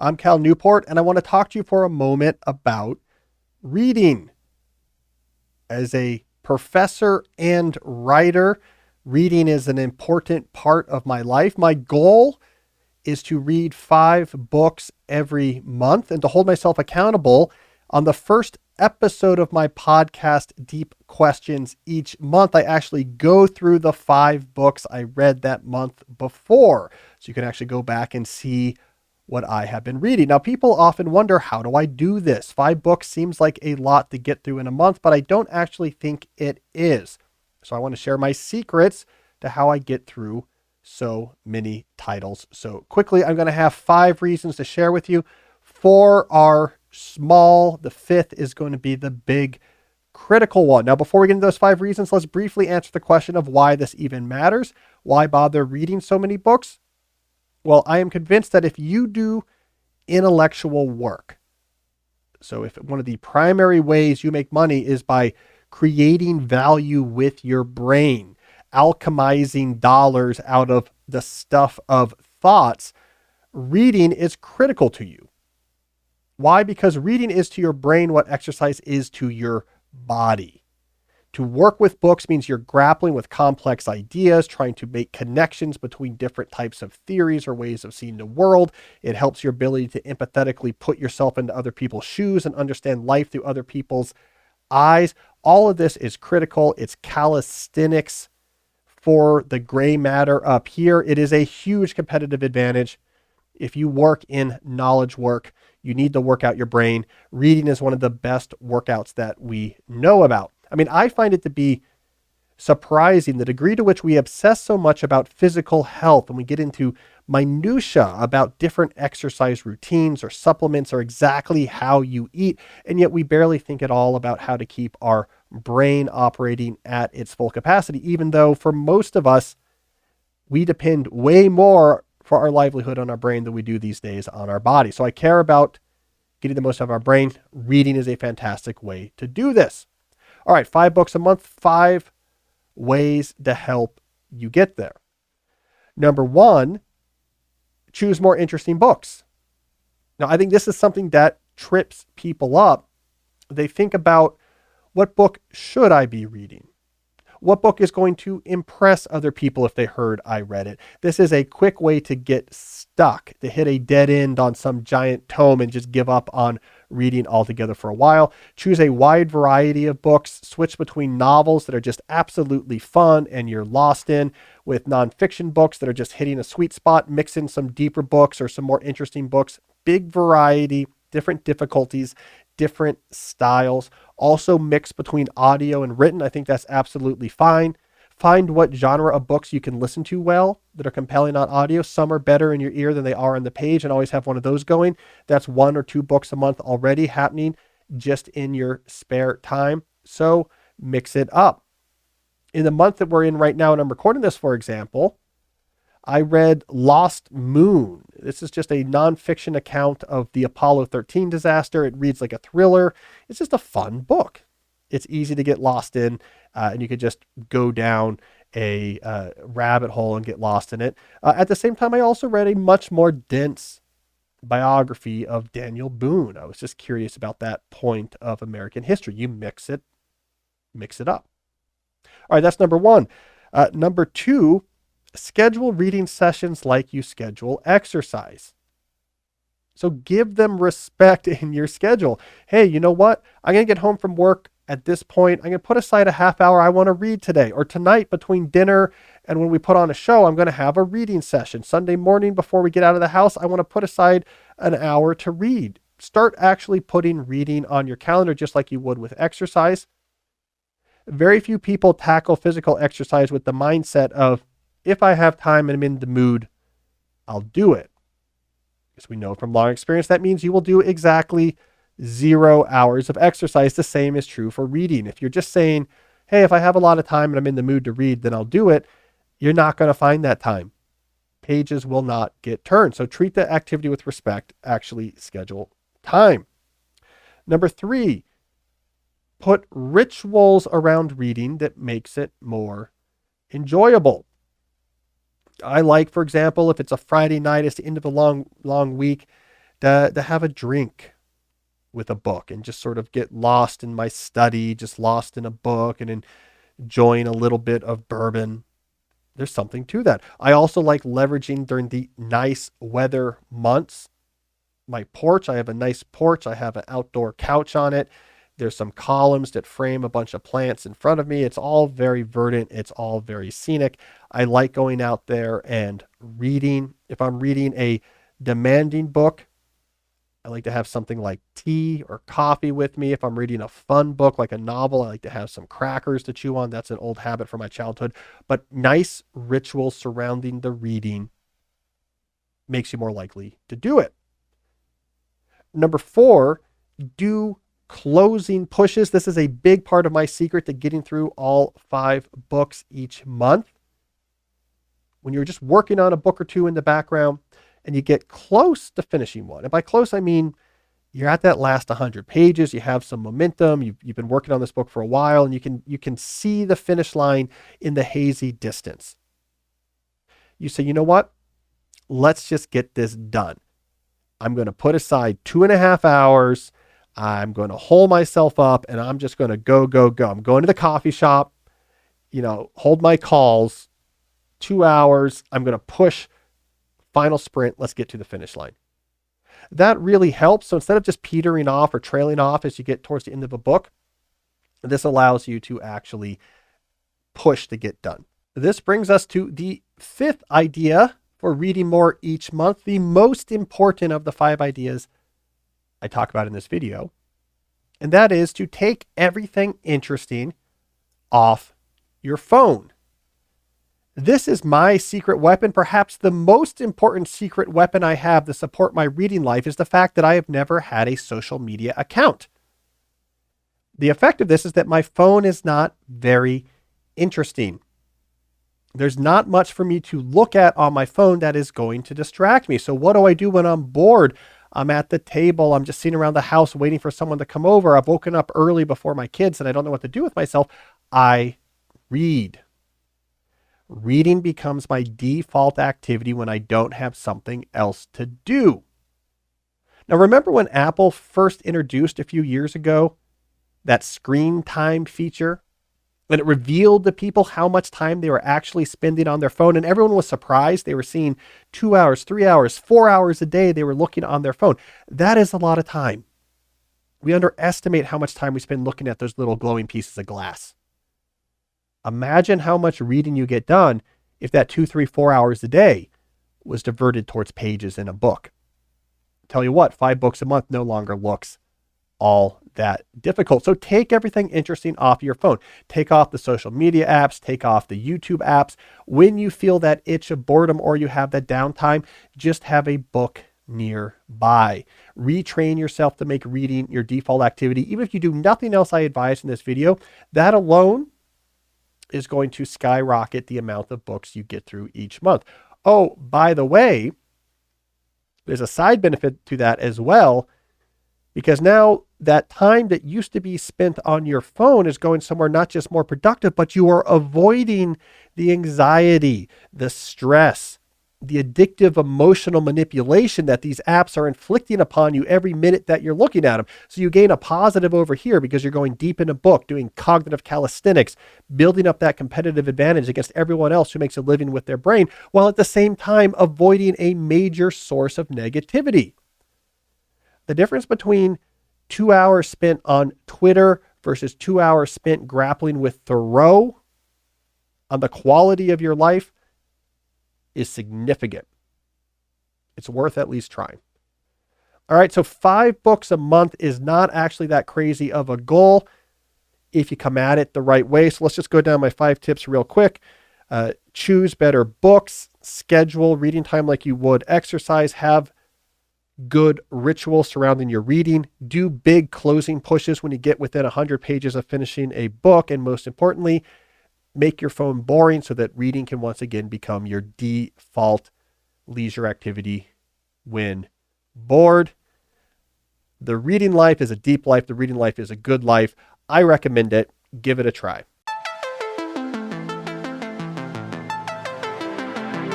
I'm Cal Newport, and I want to talk to you for a moment about reading. As a professor and writer, reading is an important part of my life. My goal is to read 5 books every month and to hold myself accountable. On the first episode of my podcast, Deep Questions, each month, I actually go through the 5 books I read that month before. So you can actually go back and see what I have been reading. Now, people often wonder, how do I do this? 5 books seems like a lot to get through in a month, but I don't actually think it is. So I want to share my secrets to how I get through so many titles so quickly. I'm going to have 5 reasons to share with you. 4 are small. The 5th is going to be the big critical one. Now, before we get into those 5 reasons, let's briefly answer the question of why this even matters. Why bother reading so many books? Well, I am convinced that if you do intellectual work, so if one of the primary ways you make money is by creating value with your brain, alchemizing dollars out of the stuff of thoughts, reading is critical to you. Why? Because reading is to your brain what exercise is to your body. To work with books means you're grappling with complex ideas, trying to make connections between different types of theories or ways of seeing the world. It helps your ability to empathetically put yourself into other people's shoes and understand life through other people's eyes. All of this is critical. It's calisthenics for the gray matter up here. It is a huge competitive advantage. If you work in knowledge work, you need to work out your brain. Reading is one of the best workouts that we know about. I mean, I find it to be surprising the degree to which we obsess so much about physical health and we get into minutia about different exercise routines or supplements or exactly how you eat. And yet we barely think at all about how to keep our brain operating at its full capacity, even though for most of us, we depend way more for our livelihood on our brain than we do these days on our body. So I care about getting the most out of our brain. Reading is a fantastic way to do this. All right, 5 books a month, 5 ways to help you get there. Number 1, choose more interesting books. Now, I think this is something that trips people up. They think about, what book should I be reading? What book is going to impress other people if they heard I read it? This is a quick way to get stuck, to hit a dead end on some giant tome and just give up on reading altogether for a while. Choose a wide variety of books. Switch between novels that are just absolutely fun and you're lost in, with nonfiction books that are just hitting a sweet spot. Mix in some deeper books or some more interesting books. Big variety, different difficulties, different styles. Also mix between audio and written. I think that's absolutely fine. Find what genre of books you can listen to well that are compelling on audio. Some are better in your ear than they are on the page, and always have one of those going. That's 1 or 2 books a month already happening just in your spare time. So mix it up. In the month that we're in right now, and I'm recording this, for example, I read Lost Moon. This is just a nonfiction account of the Apollo 13 disaster. It reads like a thriller. It's just a fun book. It's easy to get lost in, and you could just go down a rabbit hole and get lost in it. At the same time, I also read a much more dense biography of Daniel Boone. I was just curious about that point of American history. You mix it up. All right, that's number 1. Number 2, schedule reading sessions like you schedule exercise. So give them respect in your schedule. Hey, you know what? I'm going to get home from work at this point. I'm going to put aside a half hour I want to read today. Or tonight between dinner and when we put on a show, I'm going to have a reading session. Sunday morning before we get out of the house, I want to put aside an hour to read. Start actually putting reading on your calendar just like you would with exercise. Very few people tackle physical exercise with the mindset of, if I have time and I'm in the mood, I'll do it. Because we know from long experience that means you will do exactly 0 hours of exercise. The same is true for reading. If you're just saying, hey, if I have a lot of time and I'm in the mood to read, then I'll do it, you're not going to find that time. Pages will not get turned. So treat the activity with respect. Actually schedule time. Number 3, put rituals around reading that makes it more enjoyable. I like, for example, if it's a Friday night, it's the end of a long week, to have a drink with a book and just sort of get lost in my study, just lost in a book and enjoying a little bit of bourbon. There's something to that. I also like leveraging during the nice weather months. My porch, I have a nice porch. I have an outdoor couch on it. There's some columns that frame a bunch of plants in front of me. It's all very verdant. It's all very scenic. I like going out there and reading. If I'm reading a demanding book, I like to have something like tea or coffee with me. If I'm reading a fun book like a novel, I like to have some crackers to chew on. That's an old habit from my childhood. But nice rituals surrounding the reading makes you more likely to do it. Number 4, do closing pushes. This is a big part of my secret to getting through all 5 books each month. When you're just working on a book or two in the background and you get close to finishing one. And by close, I mean you're at that last 100 pages. You have some momentum. You've been working on this book for a while, and you can see the finish line in the hazy distance. You say, you know what? Let's just get this done. I'm going to put aside 2.5 hours. I'm going to hold myself up, and I'm just going to go. I'm going to the coffee shop, hold my calls, 2 hours. I'm going to push. Final sprint, let's get to the finish line. That really helps. So instead of just petering off or trailing off as you get towards the end of a book, this allows you to actually push to get done. This brings us to the 5th idea for reading more each month, the most important of the 5 ideas I talk about in this video. And that is to take everything interesting off your phone. This is my secret weapon. Perhaps the most important secret weapon I have to support my reading life is the fact that I have never had a social media account. The effect of this is that my phone is not very interesting. There's not much for me to look at on my phone that is going to distract me. So what do I do when I'm bored? I'm at the table. I'm just sitting around the house waiting for someone to come over. I've woken up early before my kids and I don't know what to do with myself. I read. Reading becomes my default activity when I don't have something else to do. Now, remember when Apple first introduced a few years ago that screen time feature? And it revealed to people how much time they were actually spending on their phone. And everyone was surprised. They were seeing 2 hours, 3 hours, 4 hours a day they were looking on their phone. That is a lot of time. We underestimate how much time we spend looking at those little glowing pieces of glass. Imagine how much reading you get done if that 2, 3, 4 hours a day was diverted towards pages in a book. Tell you what, 5 books a month no longer looks all that difficult. So take everything interesting off your phone. Take off the social media apps, take off the YouTube apps. When you feel that itch of boredom or you have that downtime, just have a book nearby. Retrain yourself to make reading your default activity. Even if you do nothing else I advise in this video, that alone is going to skyrocket the amount of books you get through each month. Oh, by the way, there's a side benefit to that as well, because now that time that used to be spent on your phone is going somewhere not just more productive, but you are avoiding the anxiety, the stress, the addictive emotional manipulation that these apps are inflicting upon you every minute that you're looking at them. So you gain a positive over here because you're going deep in a book, doing cognitive calisthenics, building up that competitive advantage against everyone else who makes a living with their brain, while at the same time avoiding a major source of negativity. The difference between 2 hours spent on Twitter versus 2 hours spent grappling with Thoreau on the quality of your life is significant. It's worth at least trying. All right, so 5 books a month is not actually that crazy of a goal if you come at it the right way. So let's just go down my 5 tips real quick. Choose better books, schedule reading time like you would exercise, have good rituals surrounding your reading, do big closing pushes when you get within 100 pages of finishing a book, and most importantly, make your phone boring so that reading can once again become your default leisure activity when bored. The reading life is a deep life. The reading life is a good life. I recommend it. Give it a try.